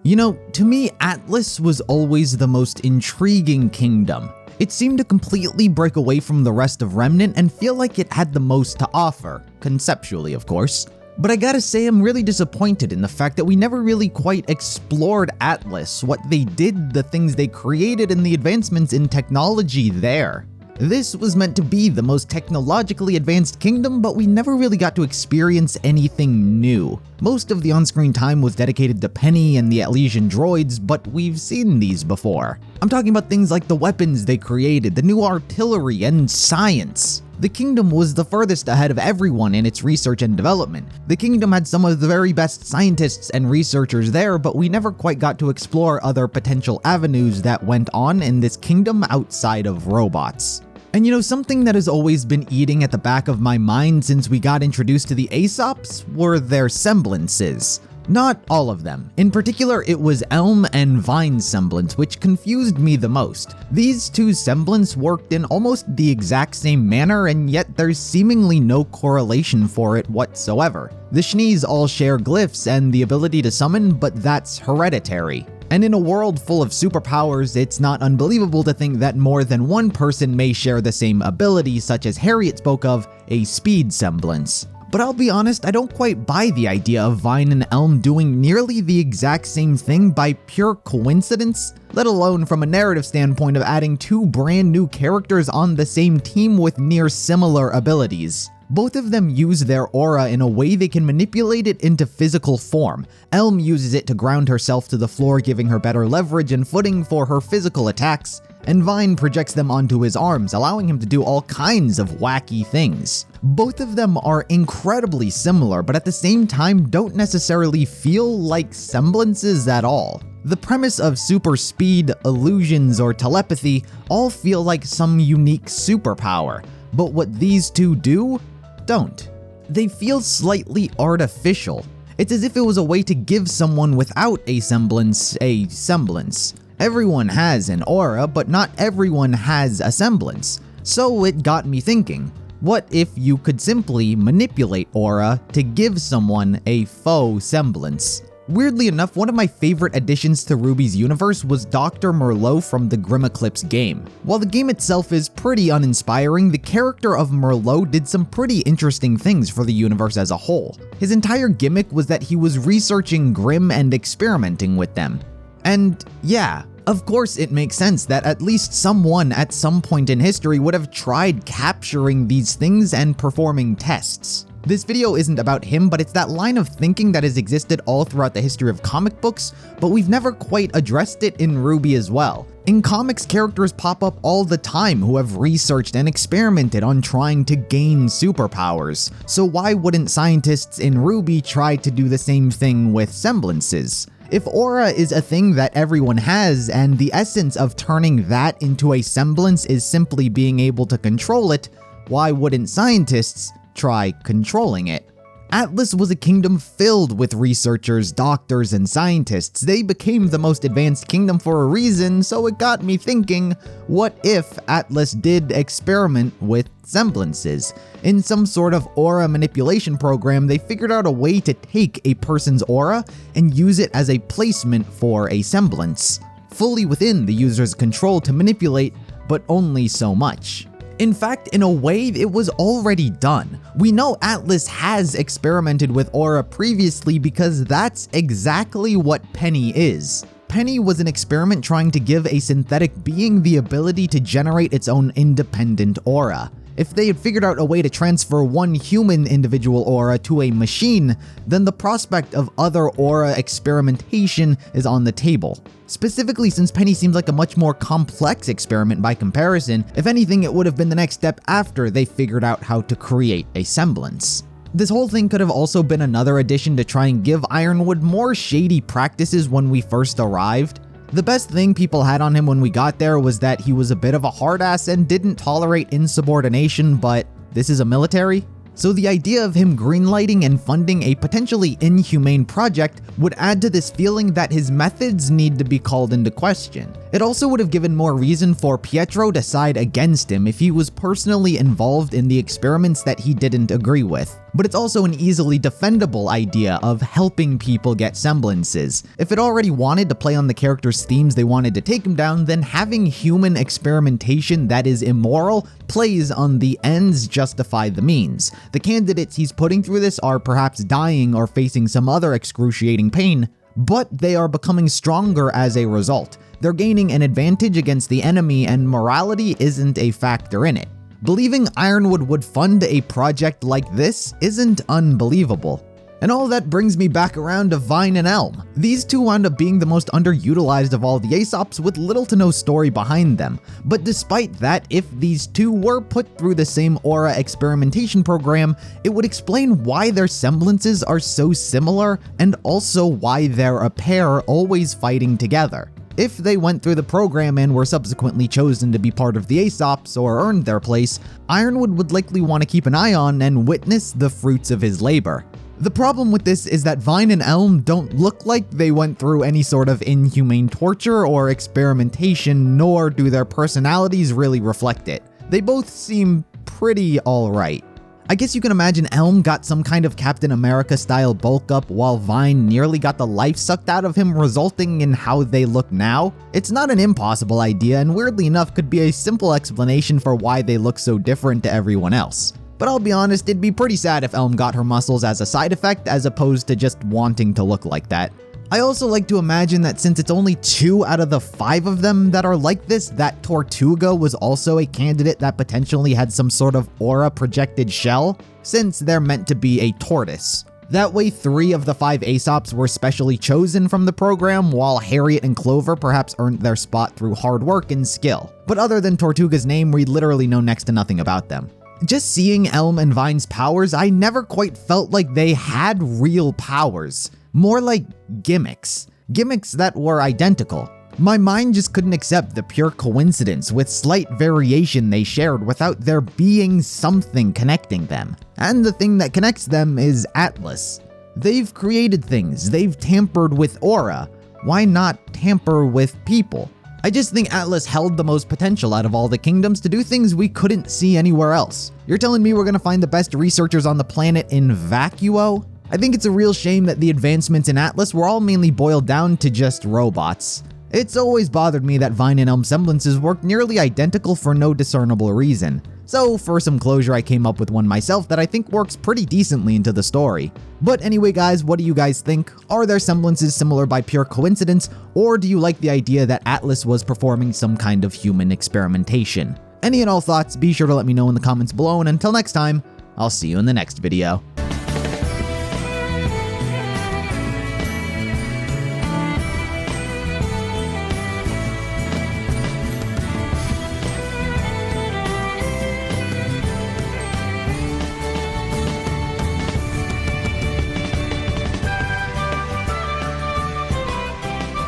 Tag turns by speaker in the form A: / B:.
A: You know, to me, Atlas was always the most intriguing kingdom. It seemed to completely break away from the rest of Remnant and feel like it had the most to offer, conceptually of course. But I gotta say I'm really disappointed in the fact that we never really quite explored Atlas, what they did, the things they created, and the advancements in technology there. This was meant to be the most technologically advanced kingdom, but we never really got to experience anything new. Most of the on-screen time was dedicated to Penny and the Elysian droids, but we've seen these before. I'm talking about things like the weapons they created, the new artillery, and science. The kingdom was the furthest ahead of everyone in its research and development. The kingdom had some of the very best scientists and researchers there, but we never quite got to explore other potential avenues that went on in this kingdom outside of robots. And you know, something that has always been eating at the back of my mind since we got introduced to the Aesops were their semblances. Not all of them. In particular, it was Elm and Vine's semblance which confused me the most. These two semblance worked in almost the exact same manner, and yet there's seemingly no correlation for it whatsoever. The Shnees all share glyphs and the ability to summon, but that's hereditary. And in a world full of superpowers, it's not unbelievable to think that more than one person may share the same ability, such as Harriet spoke of, a speed semblance. But I'll be honest, I don't quite buy the idea of Vine and Elm doing nearly the exact same thing by pure coincidence, let alone from a narrative standpoint of adding two brand new characters on the same team with near similar abilities. Both of them use their aura in a way they can manipulate it into physical form. Elm uses it to ground herself to the floor, giving her better leverage and footing for her physical attacks, and Vine projects them onto his arms, allowing him to do all kinds of wacky things. Both of them are incredibly similar, but at the same time don't necessarily feel like semblances at all. The premise of super speed, illusions, or telepathy all feel like some unique superpower, but what these two do, don't. They feel slightly artificial. It's as if it was a way to give someone without a semblance a semblance. Everyone has an aura, but not everyone has a semblance. So it got me thinking, what if you could simply manipulate aura to give someone a faux semblance? Weirdly enough, one of my favorite additions to RWBY's universe was Dr. Merlot from the Grim Eclipse game. While the game itself is pretty uninspiring, the character of Merlot did some pretty interesting things for the universe as a whole. His entire gimmick was that he was researching Grimm and experimenting with them. And yeah, of course it makes sense that at least someone at some point in history would have tried capturing these things and performing tests. This video isn't about him, but it's that line of thinking that has existed all throughout the history of comic books, but we've never quite addressed it in RWBY as well. In comics, characters pop up all the time who have researched and experimented on trying to gain superpowers. So why wouldn't scientists in RWBY try to do the same thing with semblances? If aura is a thing that everyone has, and the essence of turning that into a semblance is simply being able to control it, why wouldn't scientists try controlling it? Atlas was a kingdom filled with researchers, doctors, and scientists. They became the most advanced kingdom for a reason, so it got me thinking, what if Atlas did experiment with semblances? In some sort of aura manipulation program, they figured out a way to take a person's aura and use it as a placement for a semblance, fully within the user's control to manipulate, but only so much. In fact, in a way, it was already done. We know Atlas has experimented with aura previously because that's exactly what Penny is. Penny was an experiment trying to give a synthetic being the ability to generate its own independent aura. If they had figured out a way to transfer one human individual aura to a machine, then the prospect of other aura experimentation is on the table. Specifically, since Penny seems like a much more complex experiment by comparison, if anything, it would have been the next step after they figured out how to create a semblance. This whole thing could have also been another addition to try and give Ironwood more shady practices when we first arrived. The best thing people had on him when we got there was that he was a bit of a hard ass and didn't tolerate insubordination, but this is a military? So the idea of him greenlighting and funding a potentially inhumane project would add to this feeling that his methods need to be called into question. It also would have given more reason for Pietro to side against him if he was personally involved in the experiments that he didn't agree with. but it's also an easily defendable idea of helping people get semblances. If it already wanted to play on the character's themes they wanted to take him down, then having human experimentation that is immoral plays on the ends justify the means. The candidates he's putting through this are perhaps dying or facing some other excruciating pain, but they are becoming stronger as a result. They're gaining an advantage against the enemy, and morality isn't a factor in it. Believing Ironwood would fund a project like this isn't unbelievable. And all that brings me back around to Vine and Elm. These two wound up being the most underutilized of all the Aesops with little to no story behind them. But despite that, if these two were put through the same aura experimentation program, it would explain why their semblances are so similar and also why they're a pair always fighting together. If they went through the program and were subsequently chosen to be part of the Aesops or earned their place, Ironwood would likely want to keep an eye on and witness the fruits of his labor. The problem with this is that Vine and Elm don't look like they went through any sort of inhumane torture or experimentation, nor do their personalities really reflect it. They both seem pretty alright. I guess you can imagine Elm got some kind of Captain America style bulk up while Vine nearly got the life sucked out of him, resulting in how they look now. It's not an impossible idea, and weirdly enough could be a simple explanation for why they look so different to everyone else. But I'll be honest, it'd be pretty sad if Elm got her muscles as a side effect as opposed to just wanting to look like that. I also like to imagine that since it's only 2 out of the 5 of them that are like this, that Tortuga was also a candidate that potentially had some sort of aura projected shell, since they're meant to be a tortoise. That way 3 of the 5 Aesops were specially chosen from the program, while Harriet and Clover perhaps earned their spot through hard work and skill. But other than Tortuga's name, we literally know next to nothing about them. Just seeing Elm and Vine's powers, I never quite felt like they had real powers. More like gimmicks. Gimmicks that were identical. My mind just couldn't accept the pure coincidence with slight variation they shared without there being something connecting them. And the thing that connects them is Atlas. They've created things, they've tampered with aura. Why not tamper with people? I just think Atlas held the most potential out of all the kingdoms to do things we couldn't see anywhere else. You're telling me we're gonna find the best researchers on the planet in Vacuo? I think it's a real shame that the advancements in Atlas were all mainly boiled down to just robots. It's always bothered me that Vine and Elm semblances work nearly identical for no discernible reason. So for some closure, I came up with one myself that I think works pretty decently into the story. But anyway guys, what do you guys think? Are their semblances similar by pure coincidence, or do you like the idea that Atlas was performing some kind of human experimentation? Any and all thoughts, be sure to let me know in the comments below, and until next time, I'll see you in the next video.